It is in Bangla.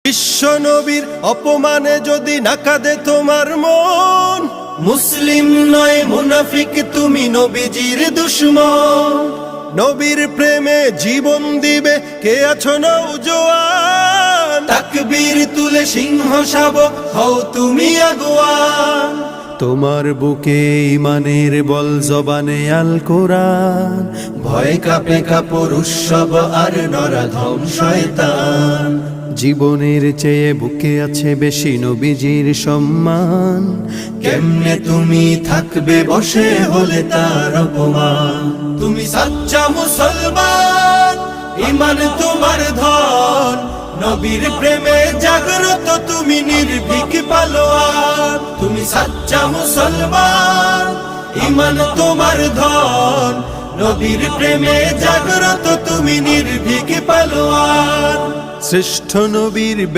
বিশ্ব নবীর অপমানে যদি না কাঁদে তোমার মন, মুসলিম নয় মুনাফিক তুমি নবীজির দুশমন। নবীর প্রেমে জীবন দিবে কে আছো নওজোয়ান, তাকবীর তুলে সিংহ শাবক হও তুমি আগুয়ান। তোমার বুকে ইমানের বল জবানে আল কোরআন, ভয় কাঁপে কাপড় উৎসব আর নরাধম শয়তান। জীবনের চেয়ে বুকে আছে বেশি নবীজির সম্মান, কেমনে তুমি থাকবে বসে হলে তার অপমান। তুমি সাচ্চা মুসলমান, ইমান তোমার ধন, নবীর প্রেমে জাগ্রত তুমি নির্ভীক পালোয়ান। তুমি সাচ্চা মুসলমান, ইমান তোমার ধন, নবীর প্রেমে জাগ্রত তুমি নির্ভীক পালোয়ান। শ্রেষ্ঠ নবীর